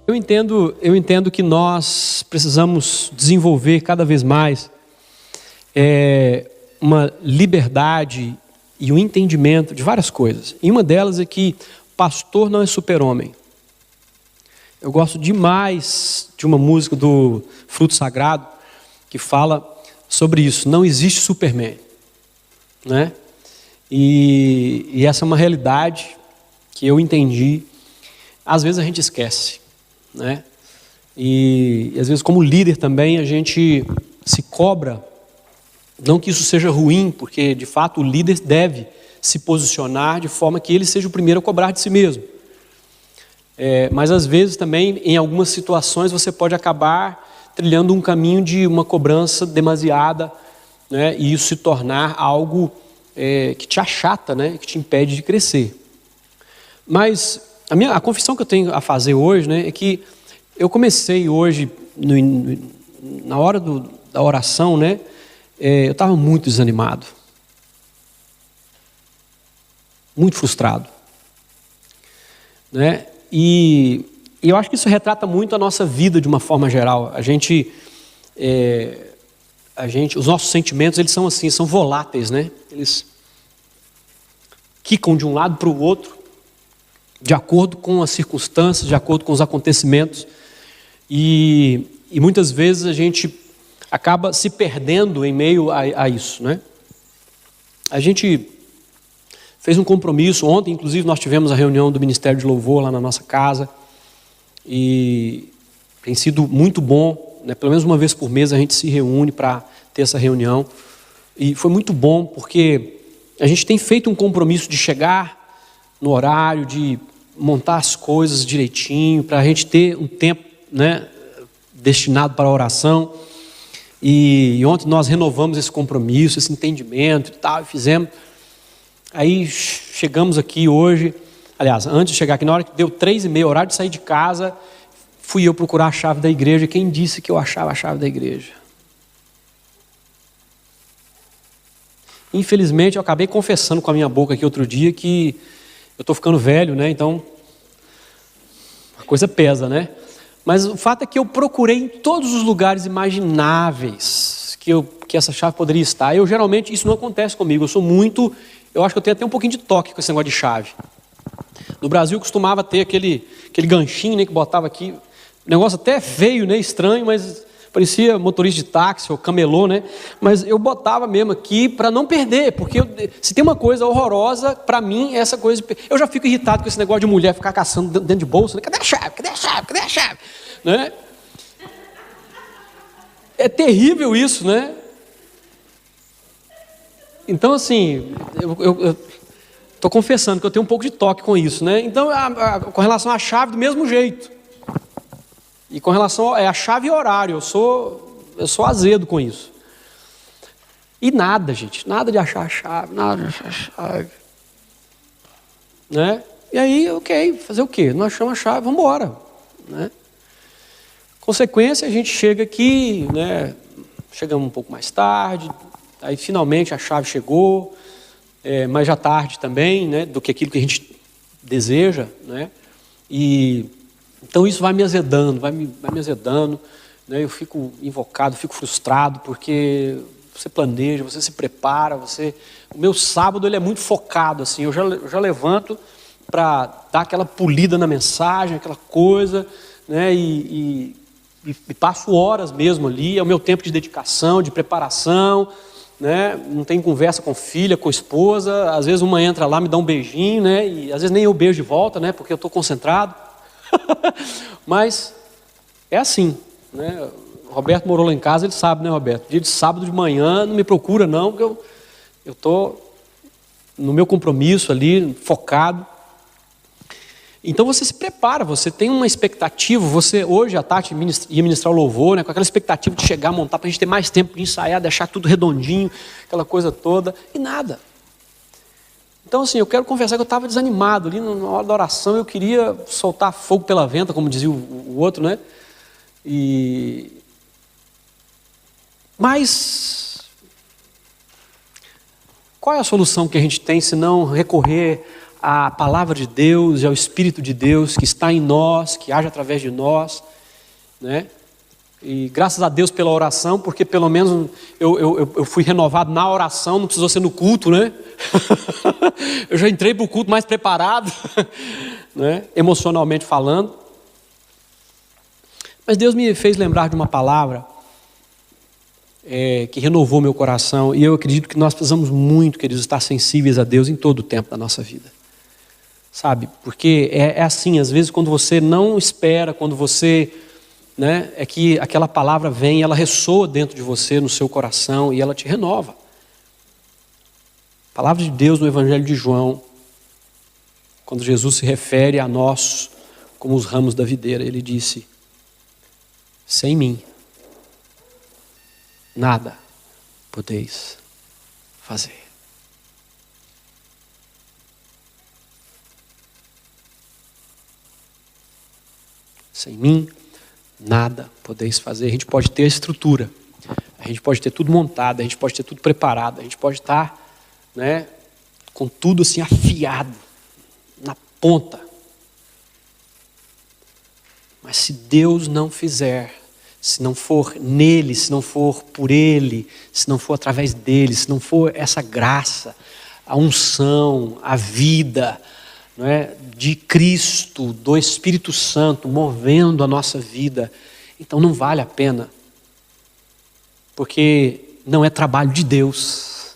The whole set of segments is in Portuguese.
Eu entendo que nós precisamos desenvolver cada vez mais uma liberdade e um entendimento de várias coisas. E uma delas é que pastor não é super-homem. Eu gosto demais de uma música do Fruto Sagrado que fala sobre isso. Não existe Superman, né? E essa é uma realidade que eu entendi. Às vezes a gente esquece, né? E às vezes como líder também a gente se cobra. Não que isso seja ruim, porque de fato o líder deve se posicionar de forma que ele seja o primeiro a cobrar de si mesmo. Mas às vezes também, em algumas situações, você pode acabar trilhando um caminho de uma cobrança demasiada, né? E isso se tornar algo que te achata, né? Que te impede de crescer. Mas a confissão que eu tenho a fazer hoje, né, é que eu comecei hoje, na hora da oração, né? Eu estava muito desanimado, muito frustrado, né? E eu acho que isso retrata muito a nossa vida de uma forma geral. Os nossos sentimentos, eles são assim, são voláteis, né? Eles quicam de um lado para o outro, de acordo com as circunstâncias, de acordo com os acontecimentos. E muitas vezes a gente acaba se perdendo em meio a isso, né? A gente fez um compromisso, ontem inclusive nós tivemos a reunião do Ministério de Louvor lá na nossa casa, e tem sido muito bom, né? Pelo menos uma vez por mês a gente se reúne para ter essa reunião, e foi muito bom porque a gente tem feito um compromisso de chegar no horário, de montar as coisas direitinho, para a gente ter um tempo, né, destinado para a oração. E ontem nós renovamos esse compromisso, esse entendimento e tal, e fizemos. Aí chegamos aqui hoje, aliás, antes de chegar aqui, na hora que deu 3h30, horário de sair de casa, fui eu procurar a chave da igreja. Quem disse que eu achava a chave da igreja? Infelizmente, eu acabei confessando com a minha boca aqui outro dia que eu estou ficando velho, né? Então, a coisa pesa, né? Mas o fato é que eu procurei em todos os lugares imagináveis que essa chave poderia estar. Geralmente, isso não acontece comigo. Eu acho que eu tenho até um pouquinho de toque com esse negócio de chave. No Brasil, costumava ter aquele ganchinho, né, que botava aqui. Negócio até feio, né, estranho, mas parecia motorista de táxi ou camelô, né? Mas eu botava mesmo aqui para não perder, porque se tem uma coisa horrorosa, para mim, é essa coisa. Eu já fico irritado com esse negócio de mulher ficar caçando dentro de bolsa, né? Cadê a chave? Cadê a chave? Cadê a chave? Né? É terrível isso, né? Então, assim, eu estou confessando que eu tenho um pouco de toque com isso, né? Então, com relação à chave, do mesmo jeito. E com relação a chave e horário, eu sou azedo com isso. E nada, gente, nada de achar a chave, nada de achar a chave. Né? E aí, ok, fazer o quê? Não achamos a chave, vamos embora. Né? Consequência, a gente chega aqui, né? Chegamos um pouco mais tarde, aí finalmente a chave chegou, mas já tarde também, né? Do que aquilo que a gente deseja, né? Então isso vai me azedando, vai me azedando, né? Eu fico invocado, fico frustrado, porque você planeja, você se prepara, o meu sábado ele é muito focado, assim, eu já levanto para dar aquela polida na mensagem, aquela coisa, né? E passo horas mesmo ali, é o meu tempo de dedicação, de preparação, né? Não tem conversa com filha, com esposa, às vezes uma entra lá, me dá um beijinho, né? E às vezes nem eu beijo de volta, né? Porque eu estou concentrado. Mas é assim, né? O Roberto morou lá em casa, ele sabe, né, Roberto? Dia de sábado de manhã, não me procura não, porque eu estou no meu compromisso ali, focado. Então você se prepara, você tem uma expectativa. Hoje a Tati ia ministrar o louvor, né, com aquela expectativa de chegar, montar, para a gente ter mais tempo de ensaiar, deixar tudo redondinho, aquela coisa toda, e nada. Então, assim, eu quero confessar que eu estava desanimado ali na hora da oração, eu queria soltar fogo pela venta, como dizia o outro, né? Mas qual é a solução que a gente tem se não recorrer à palavra de Deus e ao Espírito de Deus que está em nós, que age através de nós, né? E graças a Deus pela oração, porque pelo menos eu fui renovado na oração, não precisou ser no culto, né? Eu já entrei para o culto mais preparado, né? Emocionalmente falando. Mas Deus me fez lembrar de uma palavra que renovou meu coração, e eu acredito que nós precisamos muito, queridos, estar sensíveis a Deus em todo o tempo da nossa vida, sabe? Porque é assim, às vezes quando você não espera, quando você, né, é que aquela palavra vem, ela ressoa dentro de você, no seu coração, e ela te renova. A palavra de Deus no Evangelho de João, quando Jesus se refere a nós como os ramos da videira, ele disse: sem mim nada podeis fazer. Sem mim nada podeis fazer. A gente pode ter a estrutura, a gente pode ter tudo montado, a gente pode ter tudo preparado, a gente pode estar, né, com tudo assim afiado, na ponta. Mas se Deus não fizer, se não for nele, se não for por ele, se não for através dele, se não for essa graça, a unção, a vida, não é, de Cristo, do Espírito Santo movendo a nossa vida, então não vale a pena, porque não é trabalho de Deus,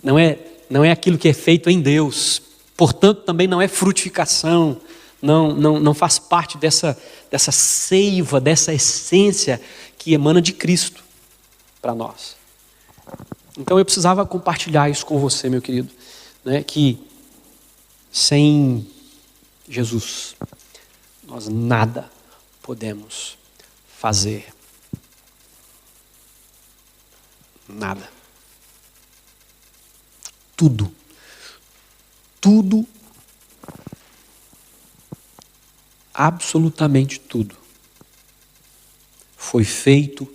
não é aquilo que é feito em Deus, portanto também não é frutificação, não faz parte dessa seiva, dessa essência que emana de Cristo para nós. Então eu precisava compartilhar isso com você, meu querido, né, que sem Jesus nós nada podemos fazer. Nada. Tudo absolutamente tudo foi feito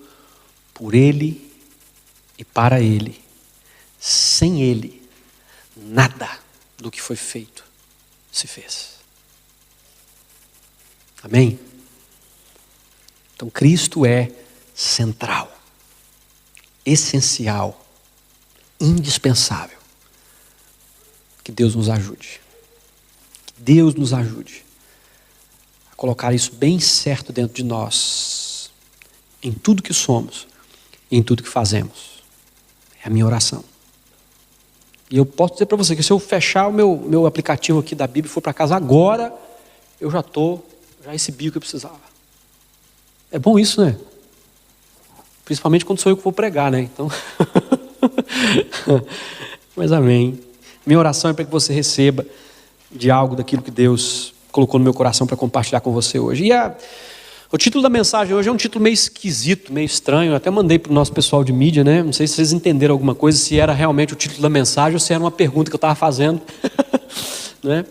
por Ele e para Ele. Sem Ele, nada do que foi feito se fez. Amém? Então Cristo é central, essencial, indispensável. Que Deus nos ajude. Que Deus nos ajude colocar isso bem certo dentro de nós, em tudo que somos, em tudo que fazemos. É a minha oração. E eu posso dizer para você que se eu fechar o meu aplicativo aqui da Bíblia e for para casa agora, eu já recebi o que eu precisava. É bom isso, né? Principalmente quando sou eu que vou pregar, né? Então, mas amém. Minha oração é para que você receba de algo daquilo que Deus colocou no meu coração para compartilhar com você hoje. E o título da mensagem hoje é um título meio esquisito, meio estranho. Eu até mandei para o nosso pessoal de mídia, né? Não sei se vocês entenderam alguma coisa, se era realmente o título da mensagem ou se era uma pergunta que eu estava fazendo. Né?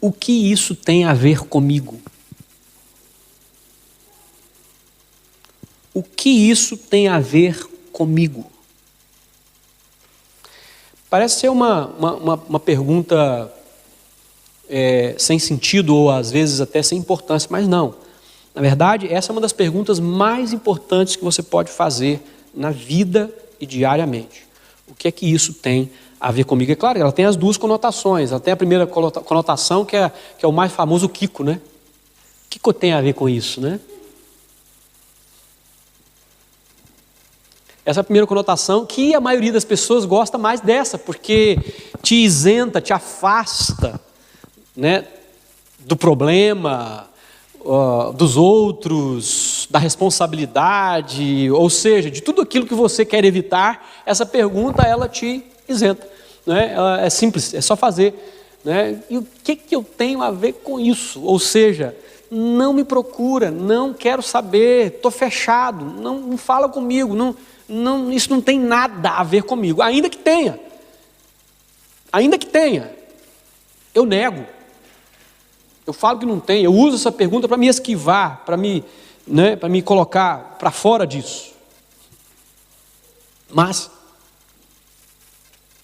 O que isso tem a ver comigo? O que isso tem a ver comigo? Parece ser uma pergunta sem sentido ou às vezes até sem importância, mas não. Na verdade, essa é uma das perguntas mais importantes que você pode fazer na vida e diariamente. O que é que isso tem a ver comigo? É claro, ela tem as duas conotações. Ela tem a primeira conotação que é o mais famoso, o Kiko, né? O que tem a ver com isso, né? Essa é a primeira conotação que a maioria das pessoas gosta mais dessa, porque te isenta, te afasta, né, do problema, dos outros, da responsabilidade, ou seja, de tudo aquilo que você quer evitar. Essa pergunta, ela te isenta, né? Ela é simples, é só fazer, né? E o que eu tenho a ver com isso? Ou seja, não me procura, não quero saber, estou fechado, não fala comigo, isso não tem nada a ver comigo, ainda que tenha, eu nego. Eu falo que não tem, eu uso essa pergunta para me esquivar, para me colocar para fora disso. Mas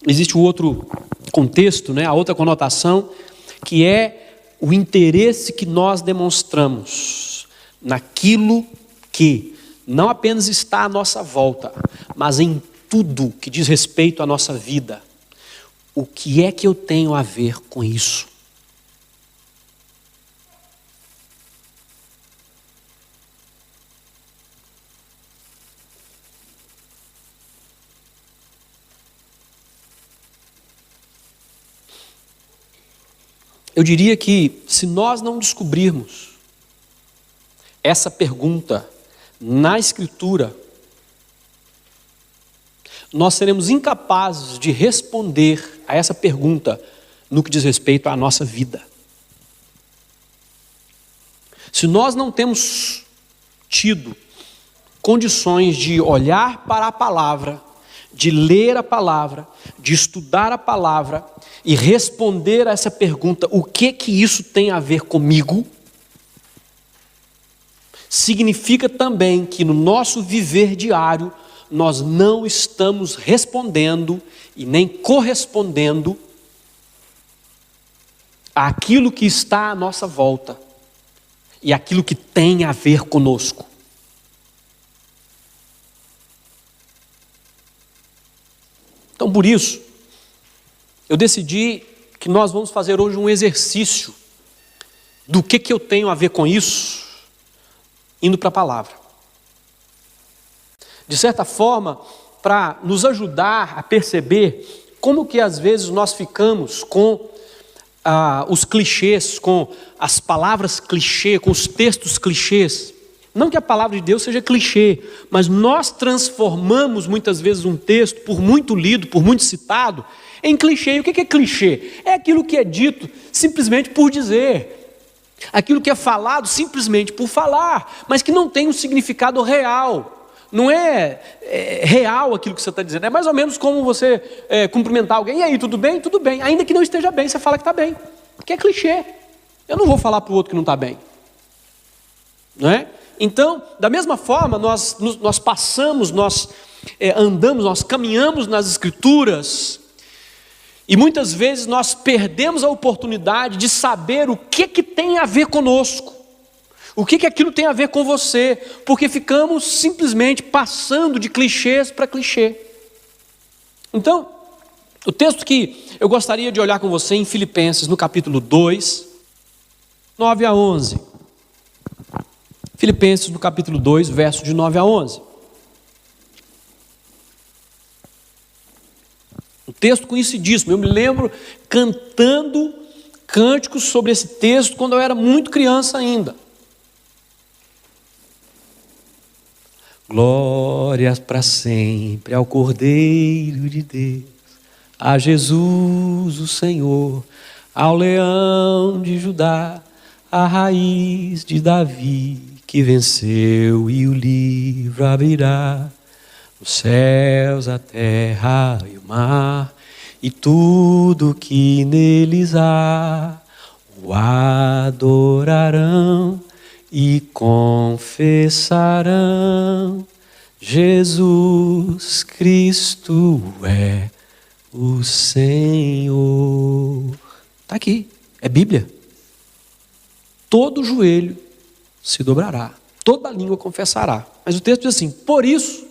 existe o outro contexto, né? A outra conotação, que é o interesse que nós demonstramos naquilo que não apenas está à nossa volta, mas em tudo que diz respeito à nossa vida. O que é que eu tenho a ver com isso? Eu diria que se nós não descobrirmos essa pergunta na Escritura, nós seremos incapazes de responder a essa pergunta no que diz respeito à nossa vida. Se nós não temos tido condições de olhar para a palavra, de ler a palavra, de estudar a palavra e responder a essa pergunta, o que isso tem a ver comigo? Significa também que no nosso viver diário, nós não estamos respondendo e nem correspondendo àquilo que está à nossa volta e aquilo que tem a ver conosco. Então, por isso, eu decidi que nós vamos fazer hoje um exercício do que eu tenho a ver com isso, indo para a palavra. De certa forma, para nos ajudar a perceber como que às vezes nós ficamos com os clichês, com as palavras clichê, com os textos clichês. Não que a palavra de Deus seja clichê, mas nós transformamos muitas vezes um texto, por muito lido, por muito citado, em clichê. E o que é clichê? É aquilo que é dito simplesmente por dizer. Aquilo que é falado simplesmente por falar, mas que não tem um significado real. Não é real aquilo que você está dizendo. É mais ou menos como você cumprimentar alguém. E aí, tudo bem? Tudo bem. Ainda que não esteja bem, você fala que está bem. Porque é clichê. Eu não vou falar para o outro que não está bem. Não é? Então, da mesma forma, nós passamos, nós andamos, nós caminhamos nas Escrituras e muitas vezes nós perdemos a oportunidade de saber o que tem a ver conosco, o que aquilo tem a ver com você, porque ficamos simplesmente passando de clichês para clichê. Então, o texto que eu gostaria de olhar com você em Filipenses, no capítulo 2, 9 a 11. Filipenses no capítulo 2, verso de 9 a 11. Um texto conhecidíssimo. Eu me lembro cantando cânticos sobre esse texto quando eu era muito criança ainda. Glórias para sempre ao Cordeiro de Deus, a Jesus o Senhor, ao Leão de Judá, a raiz de Davi, que venceu e o livro abrirá, os céus, a terra e o mar, e tudo que neles há, o adorarão e confessarão, Jesus Cristo é o Senhor. Está aqui, é Bíblia. Todo joelho se dobrará, toda língua confessará. Mas o texto diz assim: por isso,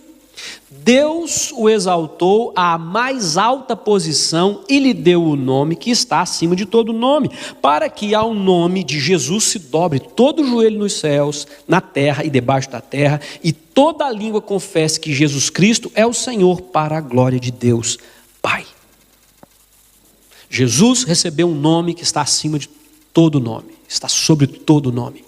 Deus o exaltou à mais alta posição e lhe deu o nome que está acima de todo nome, para que ao nome de Jesus se dobre todo joelho nos céus, na terra e debaixo da terra, e toda língua confesse que Jesus Cristo é o Senhor, para a glória de Deus Pai. Jesus recebeu um nome que está acima de todo nome, está sobre todo nome.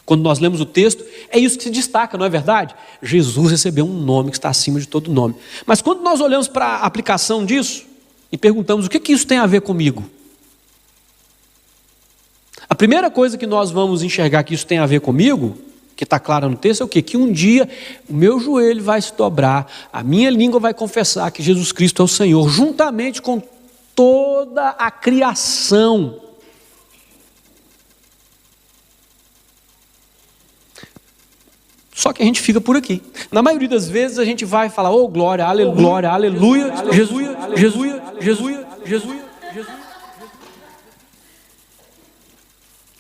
Quando nós lemos o texto, é isso que se destaca, não é verdade? Jesus recebeu um nome que está acima de todo nome. Mas quando nós olhamos para a aplicação disso e perguntamos o que isso tem a ver comigo, a primeira coisa que nós vamos enxergar que isso tem a ver comigo, que está clara no texto, é o quê? Que um dia o meu joelho vai se dobrar, a minha língua vai confessar que Jesus Cristo é o Senhor, juntamente com toda a criação. Só que a gente fica por aqui. Na maioria das vezes a gente vai falar, oh glória, aleluia, Jesus, Jesus, Jesus, Jesus.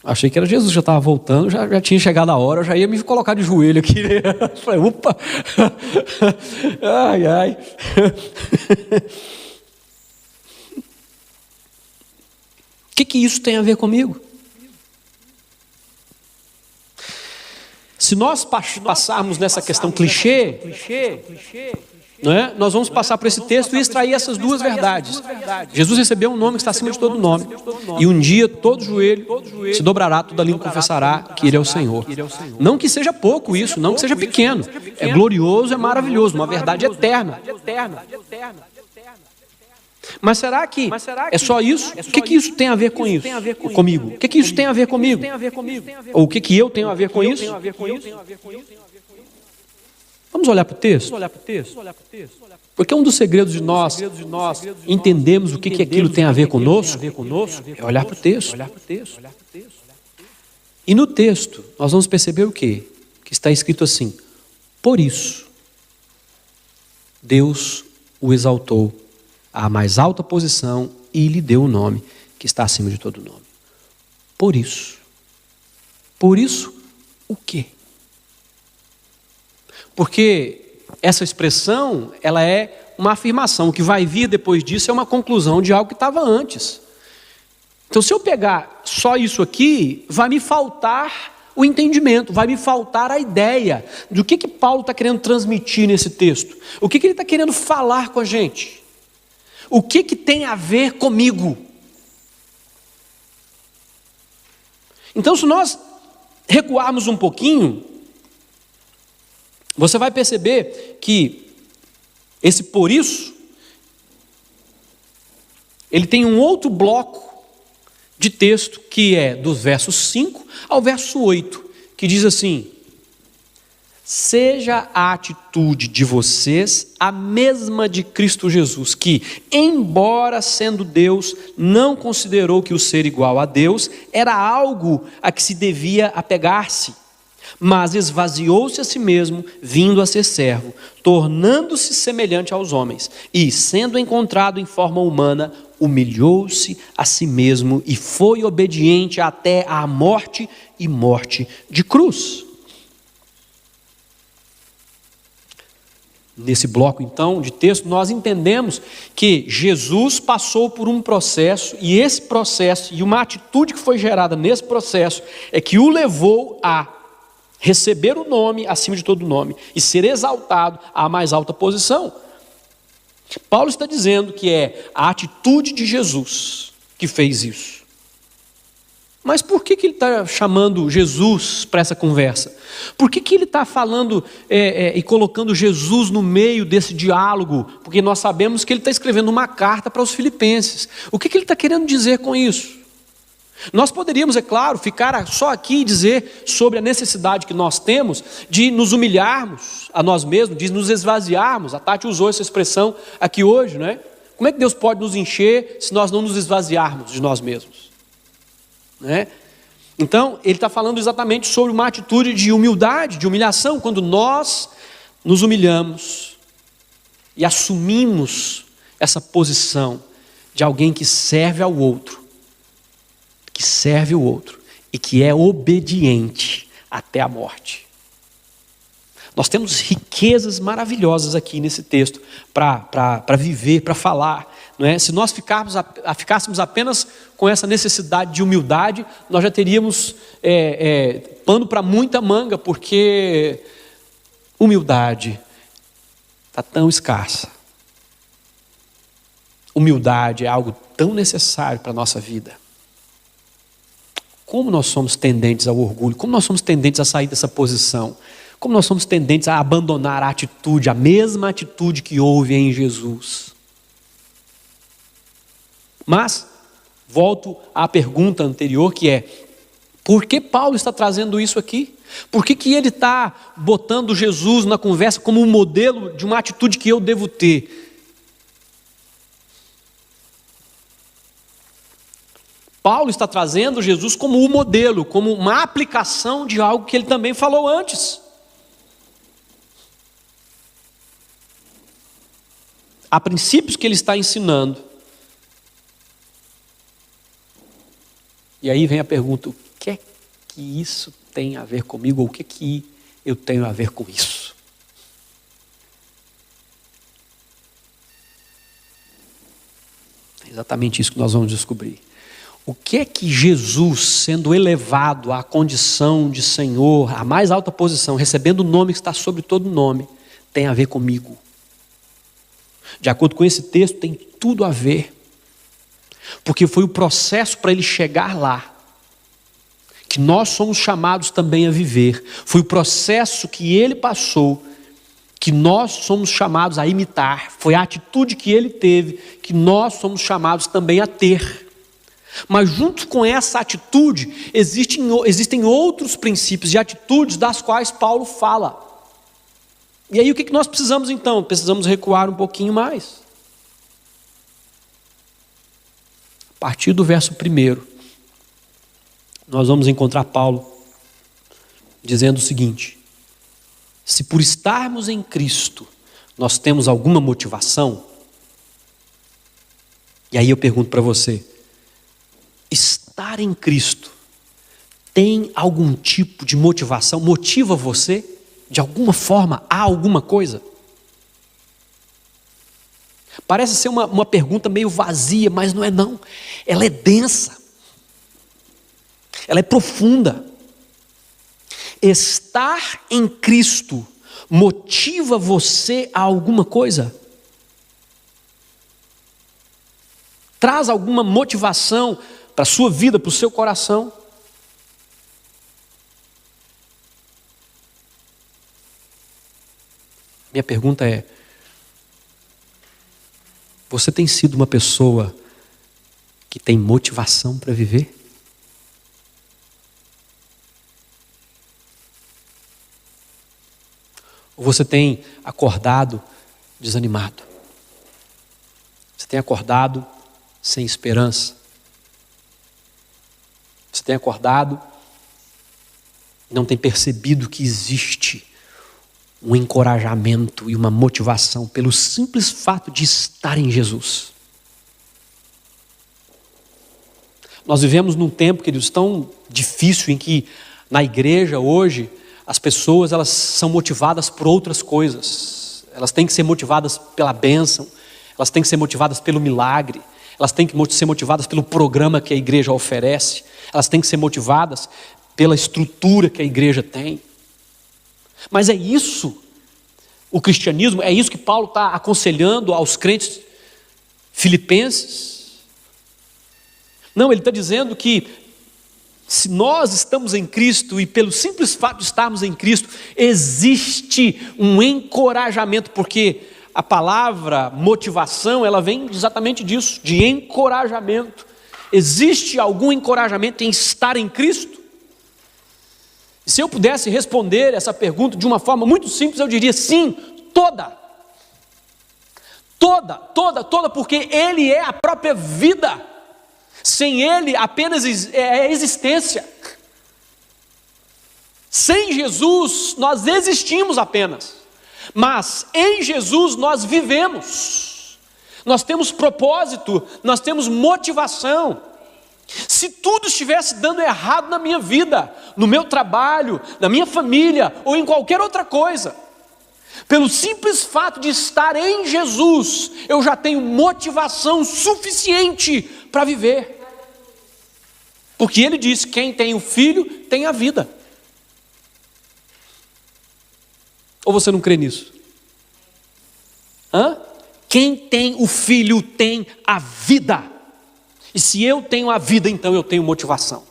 Achei que era Jesus, já estava voltando, já tinha chegado a hora, eu já ia me colocar de joelho aqui. Né? Falei, opa! Ai, ai. O que isso tem a ver comigo? Se nós passarmos nessa questão clichê, não é? Nós vamos passar por esse texto e extrair essas duas verdades. Jesus recebeu um nome que está acima de todo nome. E um dia todo joelho se dobrará, toda língua confessará que Ele é o Senhor. Não que seja pouco isso, não que seja pequeno. É glorioso, é maravilhoso, uma verdade eterna. Mas será que é só isso? O que isso tem a ver com isso? Comigo? O que isso tem a ver comigo? Ou o que eu tenho a ver com isso? Vamos olhar para o texto? Porque um dos segredos de nós entendermos o que aquilo tem a ver conosco é olhar para o texto. E no texto nós vamos perceber o quê? Que está escrito assim: por isso Deus o exaltou à mais alta posição e lhe deu o nome que está acima de todo nome. Por isso. Por isso o quê? Porque essa expressão, ela é uma afirmação. O que vai vir depois disso é uma conclusão de algo que estava antes. Então, se eu pegar só isso aqui, vai me faltar o entendimento, vai me faltar a ideia do que Paulo está querendo transmitir nesse texto. O que ele está querendo falar com a gente. O que tem a ver comigo. Então, se nós recuarmos um pouquinho, você vai perceber que esse por isso, ele tem um outro bloco de texto que é do verso 5 ao verso 8, que diz assim: seja a atitude de vocês a mesma de Cristo Jesus, que, embora sendo Deus, não considerou que o ser igual a Deus era algo a que se devia apegar-se, mas esvaziou-se a si mesmo, vindo a ser servo, tornando-se semelhante aos homens, e, sendo encontrado em forma humana, humilhou-se a si mesmo e foi obediente até à morte e morte de cruz. Nesse bloco, então, de texto, nós entendemos que Jesus passou por um processo, e esse processo, e uma atitude que foi gerada nesse processo, é que o levou a receber o nome acima de todo nome e ser exaltado à mais alta posição. Paulo está dizendo que é a atitude de Jesus que fez isso. Mas por que ele está chamando Jesus para essa conversa? Por que ele está falando e colocando Jesus no meio desse diálogo? Porque nós sabemos que ele está escrevendo uma carta para os filipenses. O que ele está querendo dizer com isso? Nós poderíamos, é claro, ficar só aqui e dizer sobre a necessidade que nós temos de nos humilharmos a nós mesmos, de nos esvaziarmos. A Tati usou essa expressão aqui hoje, né? Como é que Deus pode nos encher se nós não nos esvaziarmos de nós mesmos? Né? Então, ele está falando exatamente sobre uma atitude de humildade, de humilhação, quando nós nos humilhamos e assumimos essa posição de alguém que serve ao outro, que serve o outro e que é obediente até a morte. Nós temos riquezas maravilhosas aqui nesse texto para viver, para falar. Não é? Se nós ficássemos apenas com essa necessidade de humildade, nós já teríamos pano para muita manga, porque humildade está tão escassa. Humildade é algo tão necessário para a nossa vida. Como nós somos tendentes ao orgulho, como nós somos tendentes a sair dessa posição, como nós somos tendentes a abandonar a atitude, a mesma atitude que houve em Jesus. Mas, volto à pergunta anterior, que é: por que Paulo está trazendo isso aqui? Por que ele está botando Jesus na conversa como um modelo de uma atitude que eu devo ter? Paulo está trazendo Jesus como um modelo, como uma aplicação de algo que ele também falou antes. há princípios que ele está ensinando. E aí vem a pergunta: o que é que isso tem a ver comigo? Ou o que é que eu tenho a ver com isso? É exatamente isso que nós vamos descobrir. O que é que Jesus, sendo elevado à condição de Senhor, à mais alta posição, recebendo o nome que está sobre todo nome, tem a ver comigo? De acordo com esse texto, tem tudo a ver. Porque foi o processo para ele chegar lá, que nós somos chamados também a viver. Foi o processo que ele passou, que nós somos chamados a imitar. Foi a atitude que ele teve, que nós somos chamados também a ter. Mas junto com essa atitude, existem outros princípios e atitudes das quais Paulo fala. E aí o que nós precisamos então? Precisamos recuar um pouquinho mais. A partir do verso 1, nós vamos encontrar Paulo dizendo o seguinte: se por estarmos em Cristo nós temos alguma motivação, e aí eu pergunto para você, estar em Cristo tem algum tipo de motivação? Motiva você? De alguma forma, há alguma coisa? Parece ser uma pergunta meio vazia, mas não é não. Ela é densa. Ela é profunda. Estar em Cristo motiva você a alguma coisa? Traz alguma motivação para a sua vida, para o seu coração? Minha pergunta é: você tem sido uma pessoa que tem motivação para viver? Ou você tem acordado desanimado? Você tem acordado sem esperança? Você tem acordado e não tem percebido que existe um encorajamento e uma motivação pelo simples fato de estar em Jesus? Nós vivemos num tempo, queridos, tão difícil, em que na igreja hoje as pessoas elas são motivadas por outras coisas. Elas têm que ser motivadas pela bênção, elas têm que ser motivadas pelo milagre, elas têm que ser motivadas pelo programa que a igreja oferece, elas têm que ser motivadas pela estrutura que a igreja tem. Mas é isso o cristianismo? É isso que Paulo está aconselhando aos crentes filipenses? Não, ele está dizendo que se nós estamos em Cristo, e pelo simples fato de estarmos em Cristo, existe um encorajamento, porque a palavra motivação, ela vem exatamente disso, de encorajamento. Existe algum encorajamento em estar em Cristo? Se eu pudesse responder essa pergunta de uma forma muito simples, eu diria sim, toda. Toda, porque Ele é a própria vida. Sem Ele apenas é existência. Sem Jesus nós existimos apenas. Mas em Jesus nós vivemos. Nós temos propósito, nós temos motivação. Se tudo estivesse dando errado na minha vida, no meu trabalho, na minha família ou em qualquer outra coisa, pelo simples fato de estar em Jesus, eu já tenho motivação suficiente para viver. Porque Ele diz: quem tem o Filho tem a vida. Ou você não crê nisso? Quem tem o Filho tem a vida. E se eu tenho a vida, então eu tenho motivação.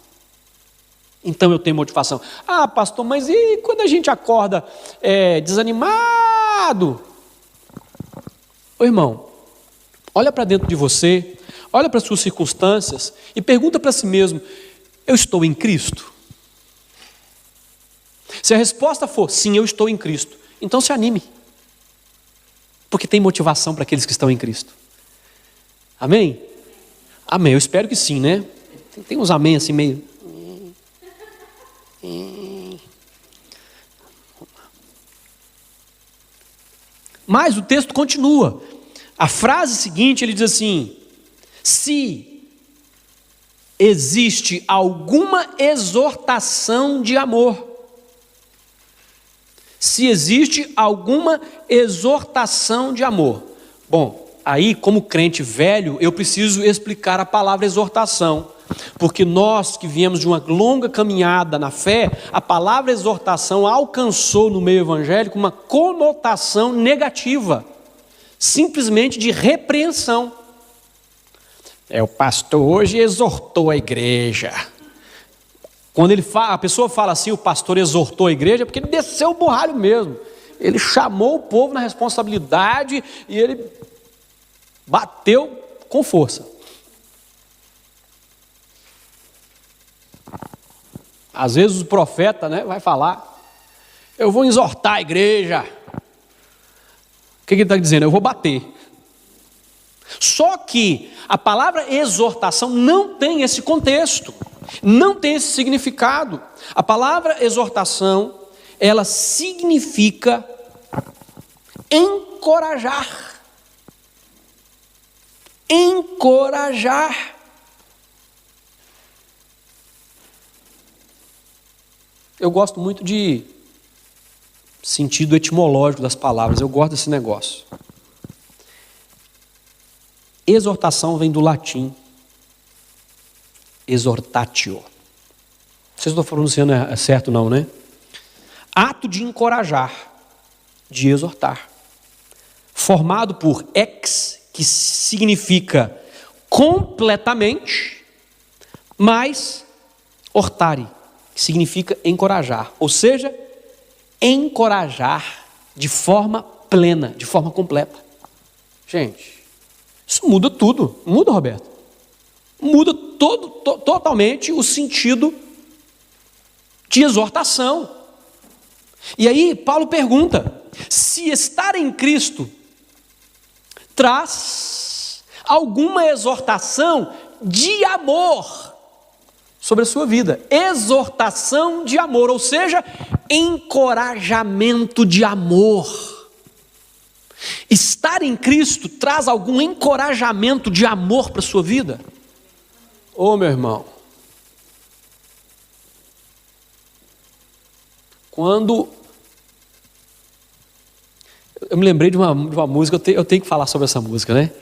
Ah, pastor, mas e quando a gente acorda desanimado? Ô irmão, olha para dentro de você, olha para as suas circunstâncias e pergunta para si mesmo: eu estou em Cristo? Se a resposta for sim, eu estou em Cristo, então se anime. Porque tem motivação para aqueles que estão em Cristo. Amém? Amém, eu espero que sim, né? Tem uns amém assim meio... Mas o texto continua. A frase seguinte, ele diz assim: se existe alguma exortação de amor. Se existe alguma exortação de amor. Bom, aí como crente velho, eu preciso explicar a palavra exortação. Porque nós que viemos de uma longa caminhada na fé, a palavra exortação alcançou no meio evangélico uma conotação negativa. Simplesmente de repreensão. O pastor hoje exortou a igreja. Quando a pessoa fala assim, o pastor exortou a igreja, é porque ele desceu o borralho mesmo. Ele chamou o povo na responsabilidade e ele bateu com força. Às vezes o profeta, vai falar: eu vou exortar a igreja. O que ele está dizendo? Eu vou bater. Só que a palavra exortação não tem esse contexto, não tem esse significado. A palavra exortação, ela significa encorajar. Encorajar. Eu gosto muito de sentido etimológico das palavras, eu gosto desse negócio. Exortação vem do latim exhortatio. Não sei se estou pronunciando certo não, né? Ato de encorajar, de exortar. Formado por ex, que significa completamente, mais hortare, que significa encorajar. Ou seja, encorajar de forma plena, de forma completa. Gente, isso muda tudo. Muda, Roberto? Muda totalmente o sentido de exortação. E aí Paulo pergunta: se estar em Cristo traz alguma exortação de amor sobre a sua vida. Exortação de amor, ou seja, encorajamento de amor. Estar em Cristo traz algum encorajamento de amor para a sua vida? Ô meu irmão, quando eu me lembrei de uma música, eu tenho que falar sobre essa música, né?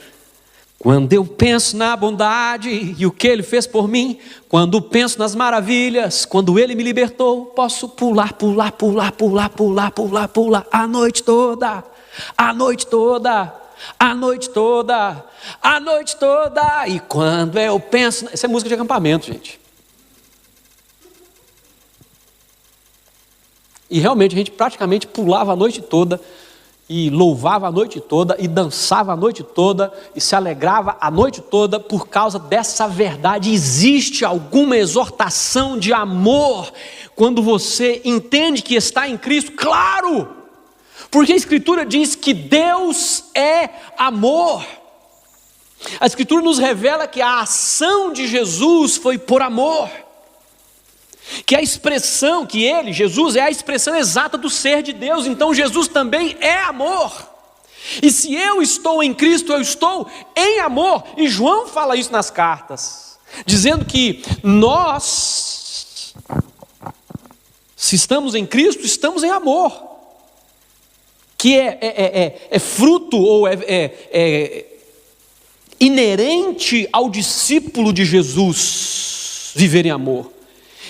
Quando eu penso na bondade e o que Ele fez por mim, quando penso nas maravilhas, quando Ele me libertou, posso pular, pular, pular, pular, pular, pular, pular, a noite toda, a noite toda, a noite toda, a noite toda. E quando eu penso... Essa é música de acampamento, gente. E realmente a gente praticamente pulava a noite toda, e louvava a noite toda, e dançava a noite toda, e se alegrava a noite toda por causa dessa verdade. Existe alguma exortação de amor quando você entende que está em Cristo? Claro! Porque a Escritura diz que Deus é amor. A Escritura nos revela que a ação de Jesus foi por amor. Que a expressão, que Ele, Jesus, é a expressão exata do ser de Deus. Então Jesus também é amor. E se eu estou em Cristo, eu estou em amor. E João fala isso nas cartas, dizendo que nós, se estamos em Cristo, estamos em amor. Que é fruto ou é inerente ao discípulo de Jesus viver em amor.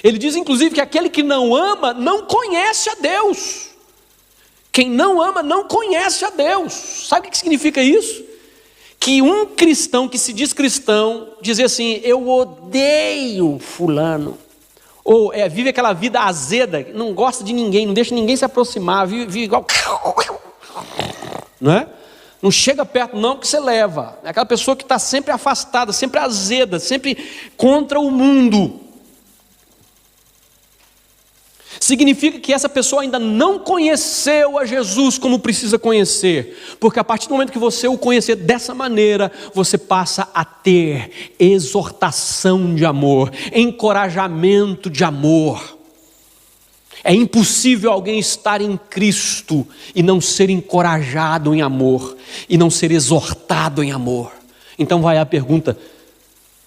Ele diz inclusive que aquele que não ama não conhece a Deus. Quem não ama não conhece a Deus. Sabe o que significa isso? Que um cristão que se diz cristão, dizer assim: eu odeio fulano, ou vive aquela vida azeda, não gosta de ninguém, não deixa ninguém se aproximar, vive igual, não é? Não chega perto não, que você leva. É aquela pessoa que está sempre afastada, sempre azeda, sempre contra o mundo. Significa que essa pessoa ainda não conheceu a Jesus como precisa conhecer, porque a partir do momento que você o conhecer dessa maneira, você passa a ter exortação de amor, encorajamento de amor. É impossível alguém estar em Cristo e não ser encorajado em amor, e não ser exortado em amor. Então vai a pergunta: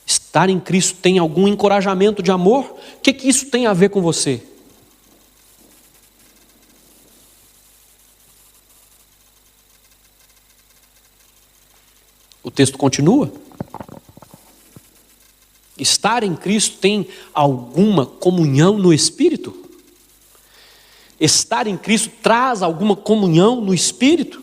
estar em Cristo tem algum encorajamento de amor? O que isso tem a ver com você? O texto continua. Estar em Cristo tem alguma comunhão no Espírito? Estar em Cristo traz alguma comunhão no Espírito?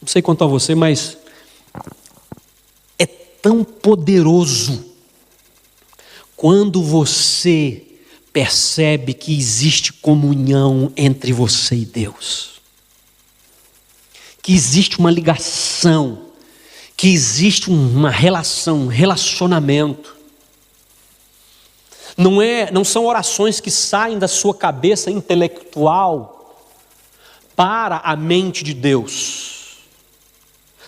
Não sei quanto a você, mas é tão poderoso quando você percebe que existe comunhão entre você e Deus, que existe uma ligação, que existe uma relação, um relacionamento. Não são orações que saem da sua cabeça intelectual para a mente de Deus.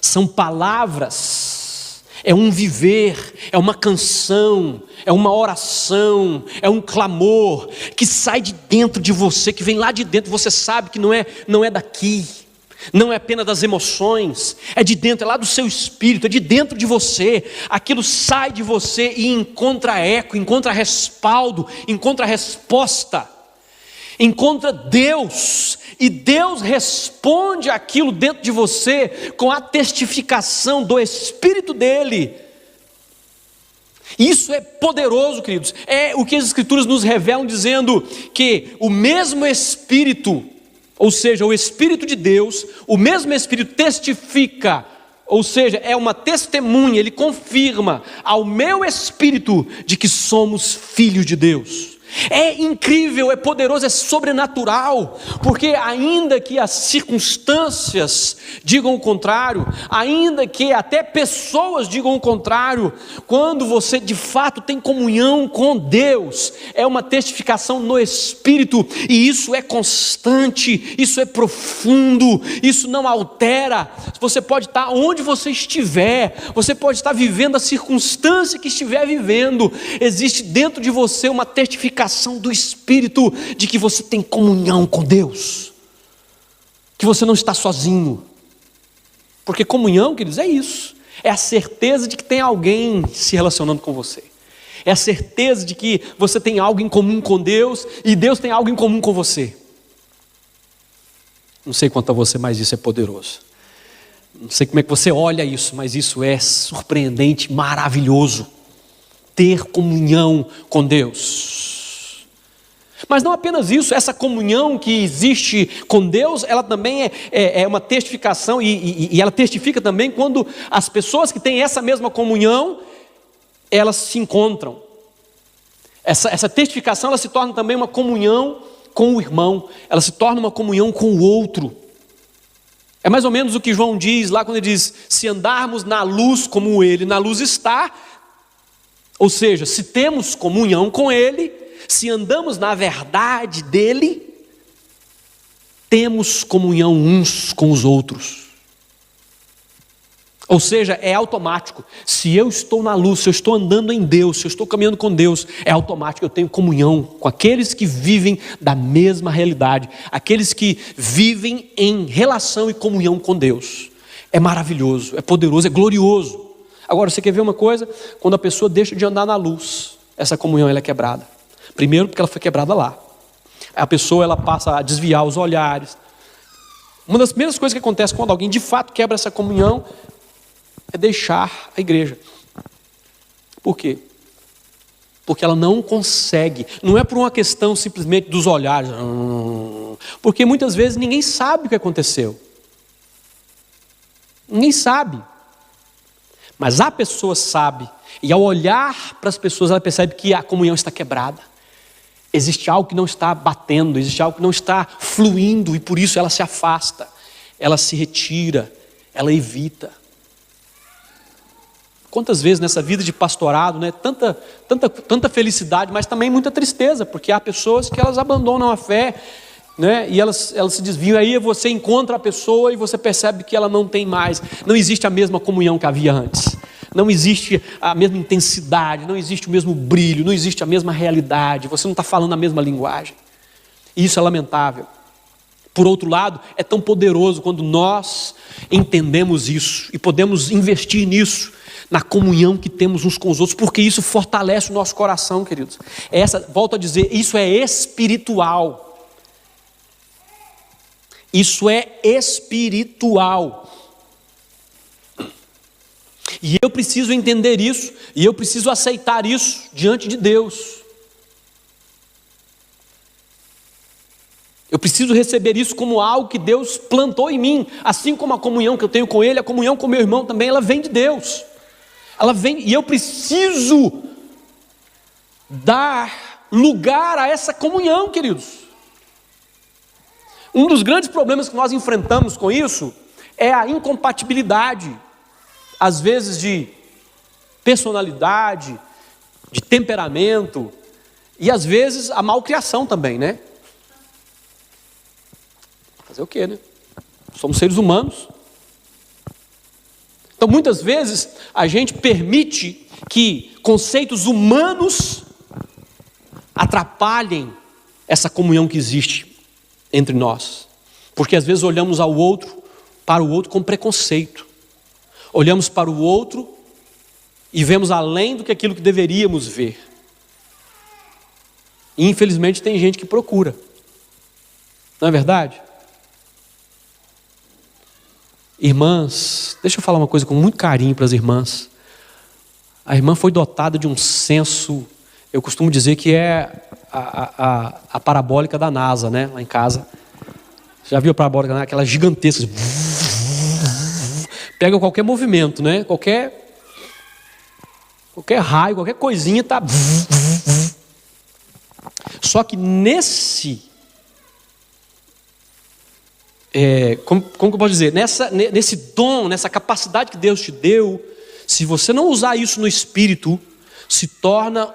São palavras, é um viver, é uma canção, é uma oração, é um clamor que sai de dentro de você, que vem lá de dentro. Você sabe que não é daqui, não é apenas das emoções, é de dentro, é lá do seu espírito, é de dentro de você. Aquilo sai de você e encontra eco, encontra respaldo, encontra resposta, encontra Deus, e Deus responde aquilo dentro de você com a testificação do Espírito dele. Isso é poderoso, queridos. É o que as Escrituras nos revelam, dizendo que o mesmo Espírito, ou seja, o Espírito de Deus, o mesmo Espírito testifica, ou seja, é uma testemunha, ele confirma ao meu espírito de que somos filhos de Deus. É incrível, é poderoso, é sobrenatural, porque ainda que as circunstâncias digam o contrário, ainda que até pessoas digam o contrário, quando você de fato tem comunhão com Deus, é uma testificação no Espírito, e isso é constante, isso é profundo, isso não altera. Você pode estar onde você estiver, você pode estar vivendo a circunstância que estiver vivendo, existe dentro de você uma testificação do Espírito de que você tem comunhão com Deus, que você não está sozinho. Porque comunhão, queridos, é isso, é a certeza de que tem alguém se relacionando com você, é a certeza de que você tem algo em comum com Deus e Deus tem algo em comum com você. Não sei quanto a você, mas isso é poderoso. Não sei como é que você olha isso, mas isso é surpreendente, maravilhoso, ter comunhão com Deus. Mas não apenas isso, essa comunhão que existe com Deus, ela também é uma testificação, e ela testifica também quando as pessoas que têm essa mesma comunhão, elas se encontram. Essa testificação, ela se torna também uma comunhão com o irmão, ela se torna uma comunhão com o outro. É mais ou menos o que João diz lá quando ele diz: se andarmos na luz como ele na luz está, ou seja, se temos comunhão com ele, se andamos na verdade dele, temos comunhão uns com os outros. Ou seja, é automático. Se eu estou na luz, se eu estou andando em Deus, se eu estou caminhando com Deus, é automático, eu tenho comunhão com aqueles que vivem da mesma realidade, aqueles que vivem em relação e comunhão com Deus. É maravilhoso, é poderoso, é glorioso. Agora, você quer ver uma coisa? Quando a pessoa deixa de andar na luz, essa comunhão ela é quebrada. Primeiro porque ela foi quebrada lá. A pessoa ela passa a desviar os olhares. Uma das primeiras coisas que acontece quando alguém de fato quebra essa comunhão é deixar a igreja. Por quê? Porque ela não consegue. Não é por uma questão simplesmente dos olhares. Porque muitas vezes ninguém sabe o que aconteceu. Ninguém sabe. Mas a pessoa sabe. E ao olhar para as pessoas, ela percebe que a comunhão está quebrada. Existe algo que não está batendo, existe algo que não está fluindo, e por isso ela se afasta, ela se retira, ela evita. Quantas vezes nessa vida de pastorado, né, tanta felicidade, mas também muita tristeza, porque há pessoas que elas abandonam a fé, né, e elas se desviam. Aí você encontra a pessoa e você percebe que ela não tem mais, não existe a mesma comunhão que havia antes. não existe a mesma intensidade, não existe o mesmo brilho, não existe a mesma realidade, você não está falando a mesma linguagem. E isso é lamentável. Por outro lado, é tão poderoso quando nós entendemos isso e podemos investir nisso, na comunhão que temos uns com os outros, porque isso fortalece o nosso coração, queridos. Volto a dizer, isso é espiritual. Isso é espiritual. E eu preciso entender isso, e eu preciso aceitar isso diante de Deus. Eu preciso receber isso como algo que Deus plantou em mim, assim como a comunhão que eu tenho com Ele, a comunhão com meu irmão também, ela vem de Deus. Ela vem, e eu preciso dar lugar a essa comunhão, queridos. Um dos grandes problemas que nós enfrentamos com isso é a incompatibilidade, às vezes de personalidade, de temperamento, e às vezes a malcriação também, né? Fazer o quê, né? Somos seres humanos. Então muitas vezes a gente permite que conceitos humanos atrapalhem essa comunhão que existe entre nós. Porque às vezes olhamos para o outro com preconceito. Olhamos para o outro e vemos além do que aquilo que deveríamos ver. E infelizmente tem gente que procura. Não é verdade? Irmãs, deixa eu falar uma coisa com muito carinho para as irmãs. A irmã foi dotada de um senso, eu costumo dizer que é a parabólica da NASA, né? Lá em casa. Já viu a parabólica, né? Aquela gigantesca. Pega qualquer movimento, né? Qualquer raio, qualquer coisinha tá. Só que como que eu posso dizer? Nesse dom, nessa capacidade que Deus te deu, se você não usar isso no espírito, se torna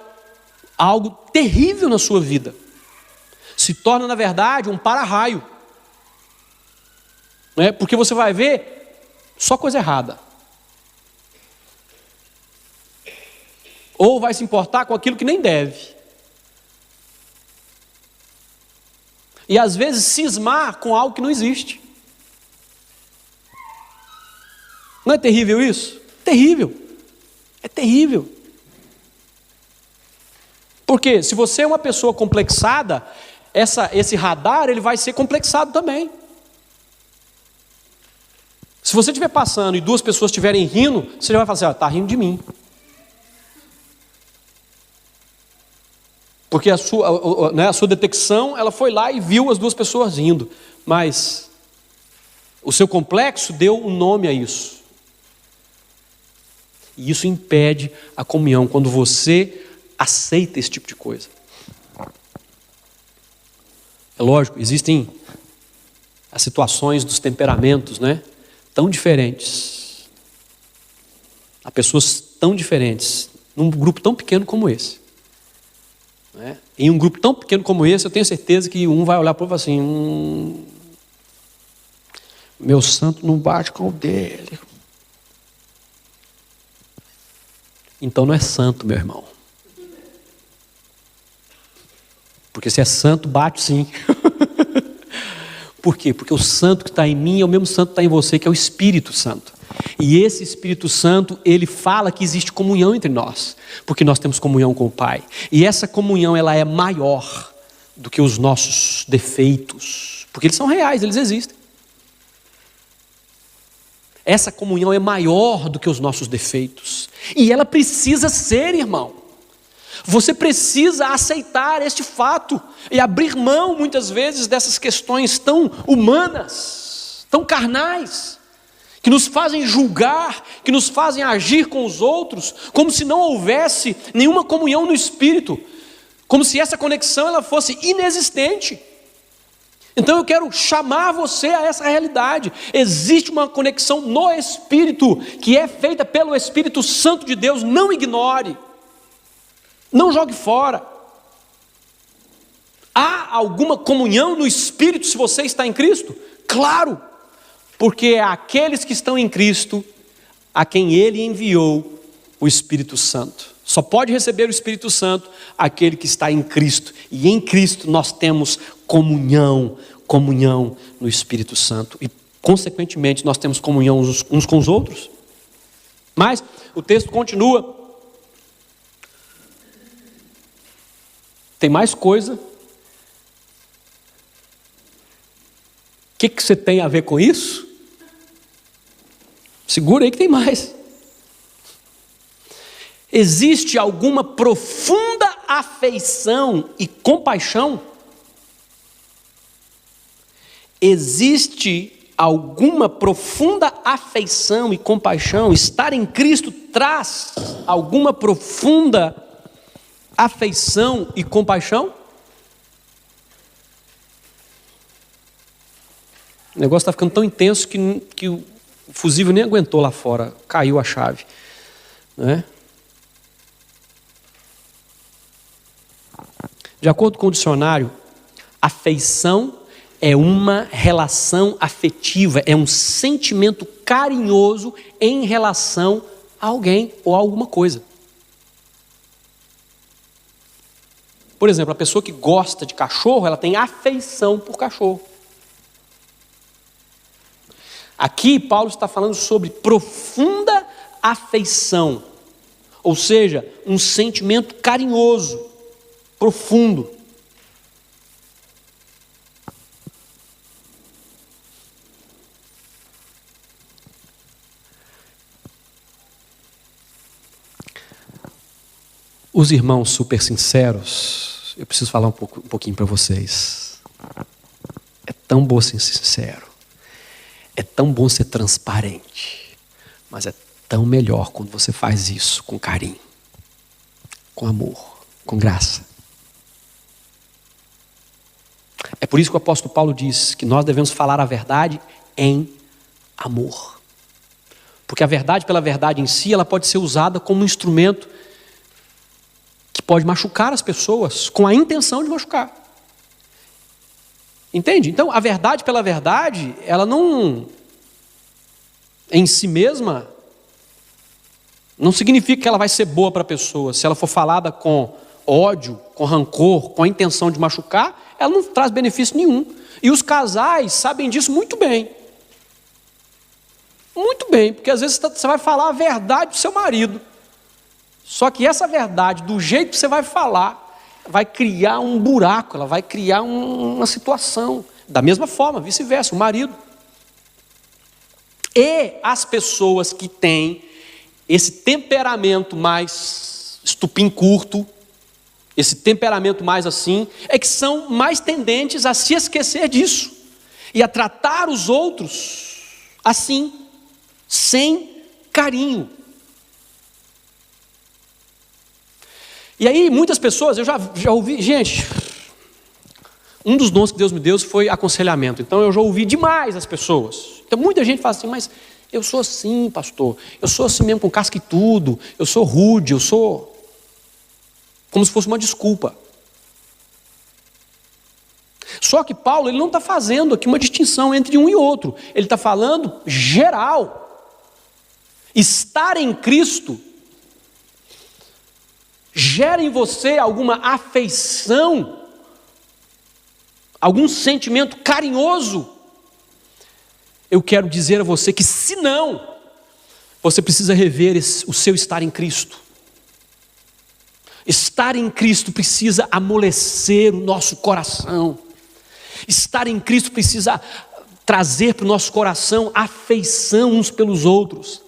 algo terrível na sua vida. Se torna, na verdade, um para-raio. Né? Porque você vai ver só coisa errada. Ou vai se importar com aquilo que nem deve. E às vezes cismar com algo que não existe. Não é terrível isso? Terrível. É terrível. Porque se você é uma pessoa complexada, esse radar ele vai ser complexado também. Se você estiver passando e duas pessoas estiverem rindo, você já vai falar assim, está rindo de mim. Porque a sua detecção, ela foi lá e viu as duas pessoas rindo. Mas o seu complexo deu um nome a isso. E isso impede a comunhão quando você aceita esse tipo de coisa. É lógico, existem as situações dos temperamentos, né? Tão diferentes. Há pessoas tão diferentes num grupo tão pequeno como esse. Né? Em um grupo tão pequeno como esse, eu tenho certeza que um vai olhar para o outro e falar assim, meu santo não bate com o dele. Então não é santo, meu irmão. Porque se é santo, bate sim. Por quê? Porque o santo que está em mim é o mesmo santo que está em você, que é o Espírito Santo. E esse Espírito Santo, ele fala que existe comunhão entre nós, porque nós temos comunhão com o Pai. E essa comunhão, ela é maior do que os nossos defeitos, porque eles são reais, eles existem. Essa comunhão é maior do que os nossos defeitos. E ela precisa ser, irmão. Você precisa aceitar este fato e abrir mão, muitas vezes, dessas questões tão humanas, tão carnais, que nos fazem julgar, que nos fazem agir com os outros, como se não houvesse nenhuma comunhão no Espírito, como se essa conexão ela fosse inexistente. Então eu quero chamar você a essa realidade. Existe uma conexão no Espírito, que é feita pelo Espírito Santo de Deus. Não ignore, não jogue fora. Há alguma comunhão no Espírito se você está em Cristo? Claro, porque é aqueles que estão em Cristo, a quem Ele enviou, o Espírito Santo. Só pode receber o Espírito Santo aquele que está em Cristo. E em Cristo nós temos comunhão no Espírito Santo. E, consequentemente, nós temos comunhão uns com os outros. Mas o texto continua. Tem mais coisa. O que você tem a ver com isso? Segura aí que tem mais. Existe alguma profunda afeição e compaixão? Existe alguma profunda afeição e compaixão? Estar em Cristo traz alguma profunda afeição e compaixão? O negócio está ficando tão intenso que o fusível nem aguentou lá fora, caiu a chave, né? De acordo com o dicionário, afeição é uma relação afetiva, é um sentimento carinhoso em relação a alguém ou a alguma coisa. Por exemplo, a pessoa que gosta de cachorro, ela tem afeição por cachorro. Aqui Paulo está falando sobre profunda afeição, ou seja, um sentimento carinhoso, profundo. Os irmãos super sinceros, eu preciso falar um pouquinho para vocês. É tão bom ser sincero, é tão bom ser transparente, mas é tão melhor quando você faz isso com carinho, com amor, com graça. É por isso que o apóstolo Paulo diz que nós devemos falar a verdade em amor. Porque a verdade pela verdade em si, ela pode ser usada como um instrumento que pode machucar as pessoas com a intenção de machucar. Entende? Então, a verdade pela verdade, ela não, em si mesma, não significa que ela vai ser boa para a pessoa. Se ela for falada com ódio, com rancor, com a intenção de machucar, ela não traz benefício nenhum. E os casais sabem disso muito bem. Muito bem, porque às vezes você vai falar a verdade do seu marido. Só que essa verdade, do jeito que você vai falar, vai criar um buraco, ela vai criar uma situação. Da mesma forma, vice-versa, o marido. E as pessoas que têm esse temperamento mais estupim curto, esse temperamento mais assim, é que são mais tendentes a se esquecer disso e a tratar os outros assim, sem carinho. E aí muitas pessoas, eu já ouvi, gente, um dos dons que Deus me deu foi aconselhamento, então eu já ouvi demais as pessoas. Então muita gente fala assim, mas eu sou assim, pastor, eu sou assim mesmo com casca e tudo, eu sou rude, eu sou... Como se fosse uma desculpa. Só que Paulo, ele não está fazendo aqui uma distinção entre um e outro. Ele está falando geral. Estar em Cristo gera em você alguma afeição, algum sentimento carinhoso. Eu quero dizer a você que se não, você precisa rever o seu estar em Cristo. Estar em Cristo precisa amolecer o nosso coração. Estar em Cristo precisa trazer para o nosso coração afeição uns pelos outros.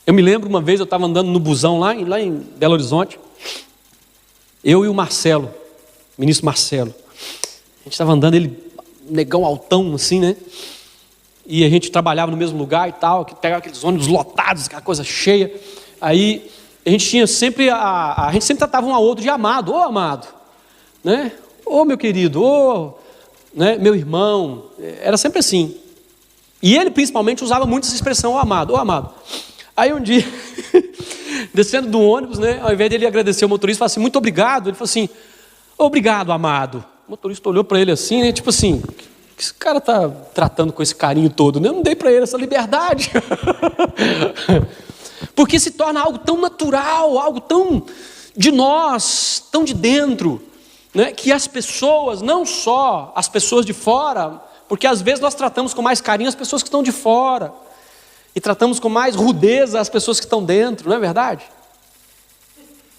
Eu me lembro uma vez, eu estava andando no busão lá em Belo Horizonte. Eu e o Marcelo, o ministro Marcelo. A gente estava andando, ele, negão altão assim, né? E a gente trabalhava no mesmo lugar e tal, que pegava aqueles ônibus lotados, aquela coisa cheia. Aí a gente tinha sempre, a gente sempre tratava um ao outro de amado, ô amado, né? Ô meu querido, ô, né? Meu irmão, era sempre assim. E ele principalmente usava muito essa expressão, ô amado, ô amado. Aí um dia, descendo do ônibus, né? Ao invés dele agradecer o motorista, falou assim, muito obrigado. Ele falou assim, obrigado amado. O motorista olhou para ele assim, né? Tipo assim, que esse cara está tratando com esse carinho todo? Eu não dei para ele essa liberdade. Porque se torna algo tão natural, algo tão de nós, tão de dentro, né? Que as pessoas, não só as pessoas de fora, porque às vezes nós tratamos com mais carinho as pessoas que estão de fora, e tratamos com mais rudeza as pessoas que estão dentro, não é verdade?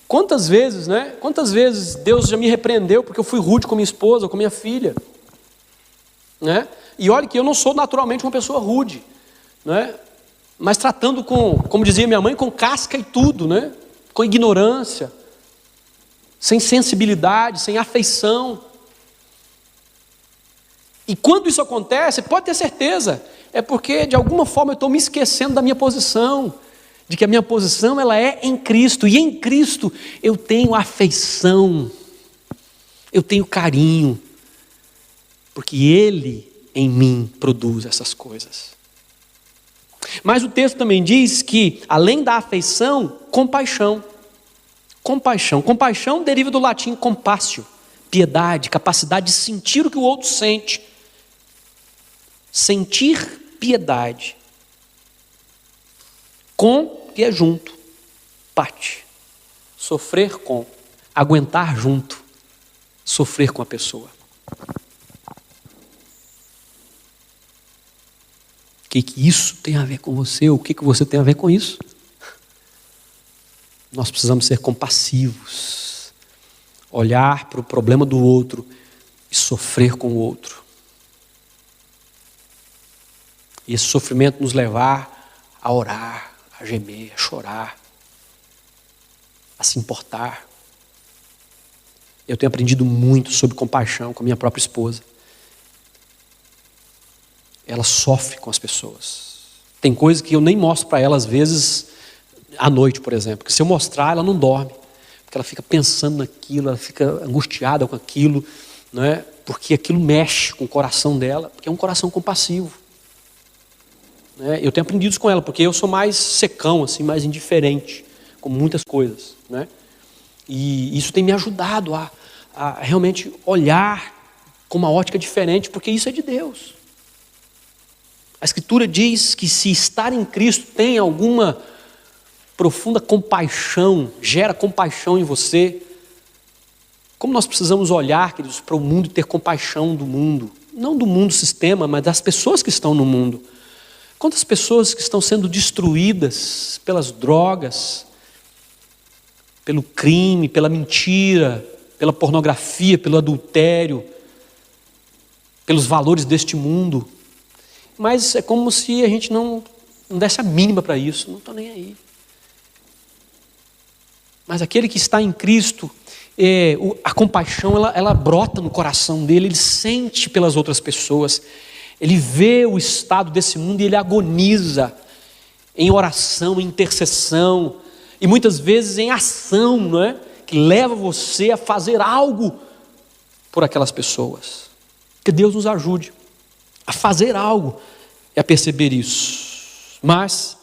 Quantas vezes, né? Quantas vezes Deus já me repreendeu porque eu fui rude com minha esposa, com minha filha, né? E olha que eu não sou naturalmente uma pessoa rude, né? Mas tratando com, como dizia minha mãe, com casca e tudo, né? Com ignorância, sem sensibilidade, sem afeição. E quando isso acontece, pode ter certeza, é porque de alguma forma eu estou me esquecendo da minha posição, de que a minha posição ela é em Cristo, e em Cristo eu tenho afeição, eu tenho carinho, porque Ele em mim produz essas coisas. Mas o texto também diz que, além da afeição, compaixão. Compaixão. Compaixão deriva do latim compassio, piedade, capacidade de sentir o que o outro sente. Sentir piedade. Com, que é junto. Pate. Sofrer com. Aguentar junto. Sofrer com a pessoa. O que isso tem a ver com você? O que você tem a ver com isso? Nós precisamos ser compassivos. Olhar para o problema do outro e sofrer com o outro. E esse sofrimento nos levar a orar, a gemer, a chorar, a se importar. Eu tenho aprendido muito sobre compaixão com a minha própria esposa. Ela sofre com as pessoas. Tem coisas que eu nem mostro para ela, às vezes, à noite, por exemplo. Porque se eu mostrar, ela não dorme. Porque ela fica pensando naquilo, ela fica angustiada com aquilo, não é? Porque aquilo mexe com o coração dela, porque é um coração compassivo. Né? Eu tenho aprendido isso com ela, porque eu sou mais secão, assim, mais indiferente com muitas coisas. Né? E isso tem me ajudado a realmente olhar com uma ótica diferente, porque isso é de Deus. A Escritura diz que se estar em Cristo tem alguma profunda compaixão, gera compaixão em você. Como nós precisamos olhar, queridos, para o mundo e ter compaixão do mundo. Não do mundo sistema, mas das pessoas que estão no mundo. Quantas pessoas que estão sendo destruídas pelas drogas, pelo crime, pela mentira, pela pornografia, pelo adultério, pelos valores deste mundo. Mas é como se a gente não desse a mínima para isso. Não estou nem aí. Mas aquele que está em Cristo, a compaixão ela brota no coração dele. Ele sente pelas outras pessoas. Ele vê o estado desse mundo e ele agoniza em oração, em intercessão. E muitas vezes em ação, não é? Que leva você a fazer algo por aquelas pessoas. Que Deus nos ajude a fazer algo e a perceber isso. Mas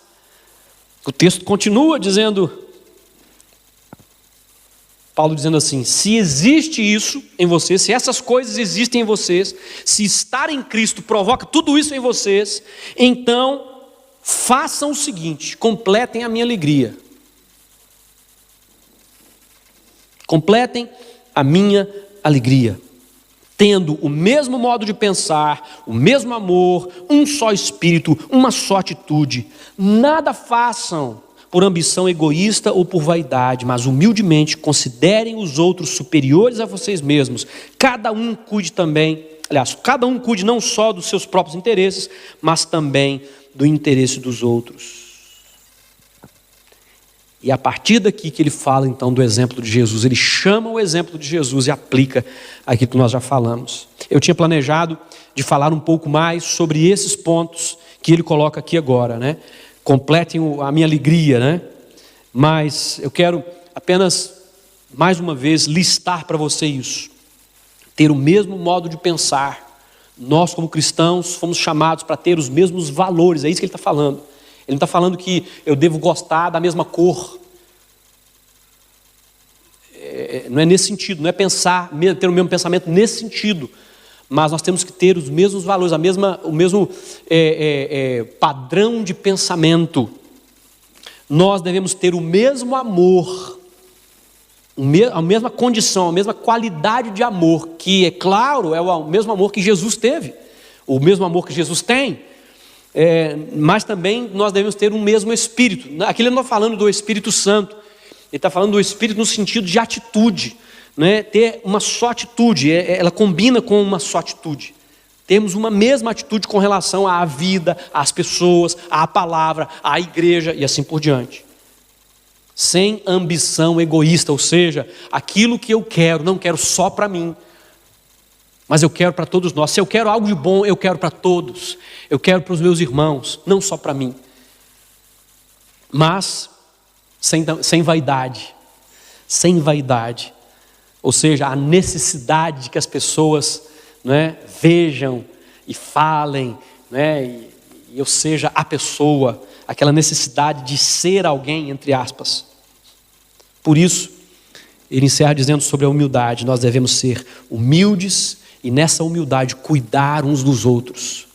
o texto continua dizendo, Paulo dizendo assim, se existe isso em vocês, se essas coisas existem em vocês, se estar em Cristo provoca tudo isso em vocês, então façam o seguinte, completem a minha alegria. Completem a minha alegria. Tendo o mesmo modo de pensar, o mesmo amor, um só espírito, uma só atitude. Nada façam por ambição egoísta ou por vaidade, mas humildemente considerem os outros superiores a vocês mesmos. Cada um cuide não só dos seus próprios interesses, mas também do interesse dos outros. E a partir daqui que ele fala então do exemplo de Jesus, ele chama o exemplo de Jesus e aplica aquilo que nós já falamos. Eu tinha planejado de falar um pouco mais sobre esses pontos que ele coloca aqui agora, né? Completem a minha alegria, né? Mas eu quero apenas, mais uma vez, listar para você isso. Ter o mesmo modo de pensar. Nós, como cristãos, fomos chamados para ter os mesmos valores. É isso que ele está falando. Ele não está falando que eu devo gostar da mesma cor. Não é nesse sentido, não é ter o mesmo pensamento nesse sentido. mas nós temos que ter os mesmos valores, o mesmo padrão de pensamento. Nós devemos ter o mesmo amor, a mesma condição, a mesma qualidade de amor, que, é claro, é o mesmo amor que Jesus teve, o mesmo amor que Jesus tem, mas também nós devemos ter o mesmo Espírito. Aqui ele não está falando do Espírito Santo, ele está falando do Espírito no sentido de atitude, né? Ter uma só atitude, ela combina com uma só atitude. Temos uma mesma atitude com relação à vida, às pessoas, à palavra, à igreja e assim por diante. Sem ambição egoísta, ou seja, aquilo que eu quero, não quero só para mim, mas eu quero para todos nós. Se eu quero algo de bom, eu quero para todos. Eu quero para os meus irmãos, não só para mim. Mas sem vaidade. Sem vaidade. Ou seja, a necessidade de que as pessoas, né, vejam e falem, né, e eu seja a pessoa, aquela necessidade de ser alguém, entre aspas. Por isso, ele encerra dizendo sobre a humildade. Nós devemos ser humildes e nessa humildade cuidar uns dos outros.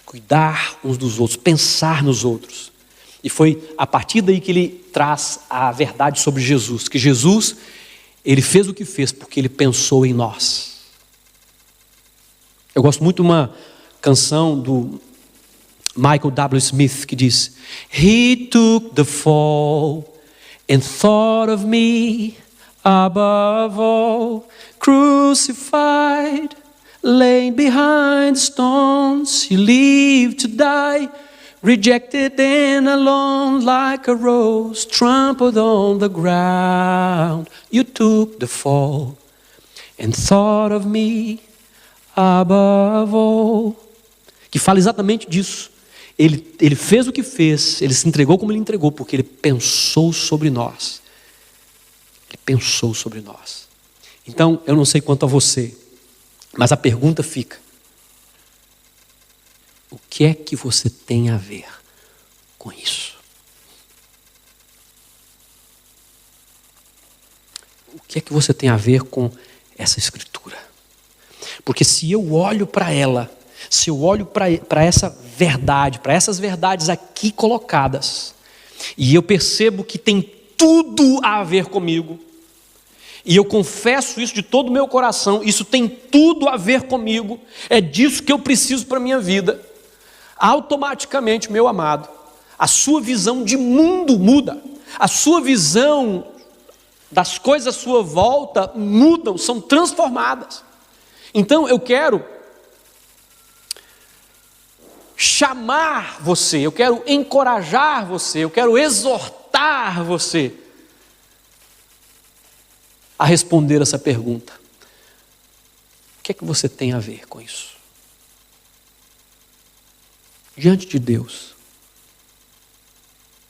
Cuidar uns dos outros, pensar nos outros. E foi a partir daí que ele traz a verdade sobre Jesus, que Jesus, ele fez o que fez porque ele pensou em nós. Eu gosto muito de uma canção do Michael W. Smith que diz: He took the fall and thought of me above all, crucified, laid behind the stones, he lived to die, rejected and alone like a rose trampled on the ground. You took the fall and thought of me above all. Que fala exatamente disso. Ele fez o que fez, ele se entregou como ele entregou, porque ele pensou sobre nós. Ele pensou sobre nós. Então, eu não sei quanto a você, mas a pergunta fica: o que é que você tem a ver com isso? O que é que você tem a ver com essa escritura? Porque se eu olho para ela, se eu olho para essa verdade, para essas verdades aqui colocadas, e eu percebo que tem tudo a ver comigo, e eu confesso isso de todo o meu coração, isso tem tudo a ver comigo, é disso que eu preciso para a minha vida, automaticamente, meu amado, a sua visão de mundo muda, a sua visão das coisas à sua volta mudam, são transformadas. Então eu quero chamar você, eu quero encorajar você, eu quero exortar você a responder essa pergunta: o que é que você tem a ver com isso? Diante de Deus,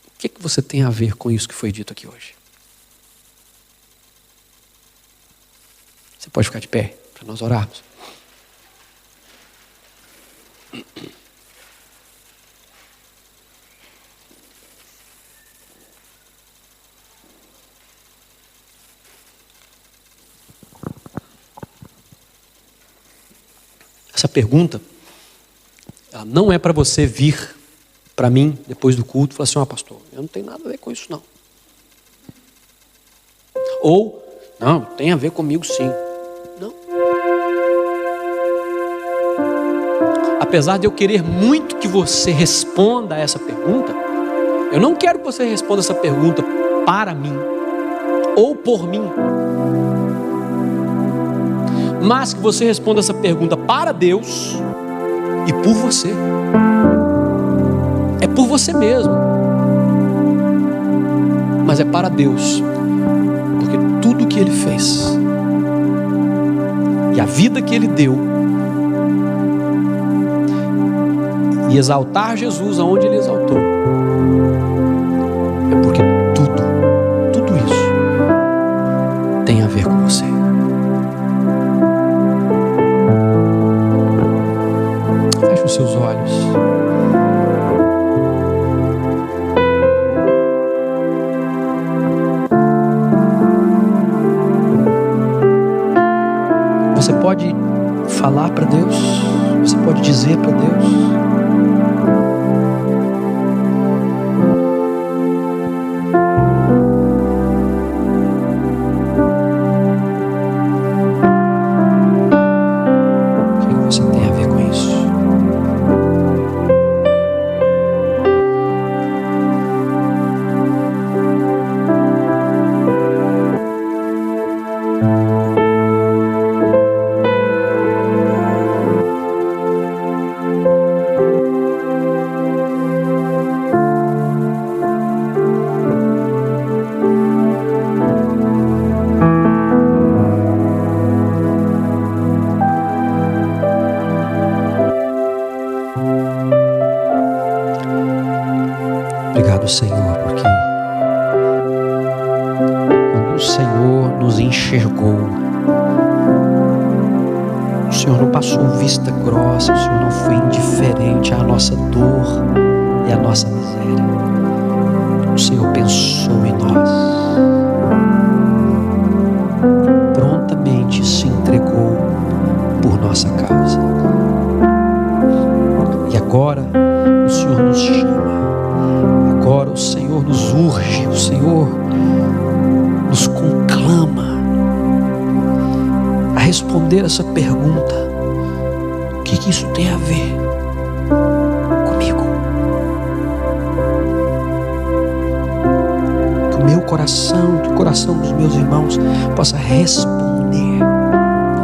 o que é que você tem a ver com isso que foi dito aqui hoje? Você pode ficar de pé para nós orarmos? Essa pergunta, ela não é para você vir para mim depois do culto e falar assim: ó, pastor, eu não tenho nada a ver com isso não. Ou, não, tem a ver comigo sim. Não. Apesar de eu querer muito que você responda a essa pergunta, eu não quero que você responda essa pergunta para mim ou por mim, mas que você responda essa pergunta para Deus e por você. É por você mesmo, mas é para Deus, porque tudo que Ele fez e a vida que Ele deu, e exaltar Jesus aonde Ele exaltou, é porque tudo isso tem a ver com você. Feche os seus olhos. Você pode falar para Deus, você pode dizer para Deus. Obrigado, Senhor, porque quando o Senhor nos enxergou, o Senhor não passou vista grossa, o Senhor não foi indiferente à nossa dor e à nossa miséria. O Senhor pensou em nós, prontamente se entregou por nossa causa. E agora o Senhor nos chama. Agora o Senhor nos urge, o Senhor nos conclama a responder essa pergunta: o que isso tem a ver comigo? Que o meu coração, que o coração dos meus irmãos possa responder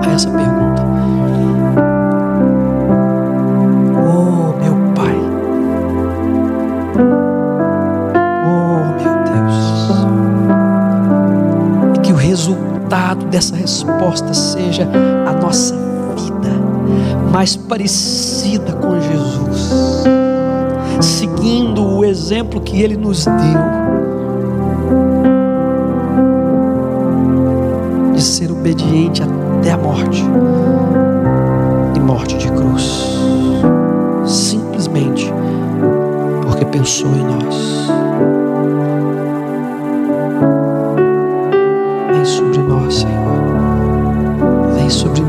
a essa pergunta. Dessa resposta seja a nossa vida mais parecida com Jesus, seguindo o exemplo que Ele nos deu de ser obediente até a morte e morte de cruz, simplesmente porque pensou em nós. Vem sobre nós, Senhor. Vem sobre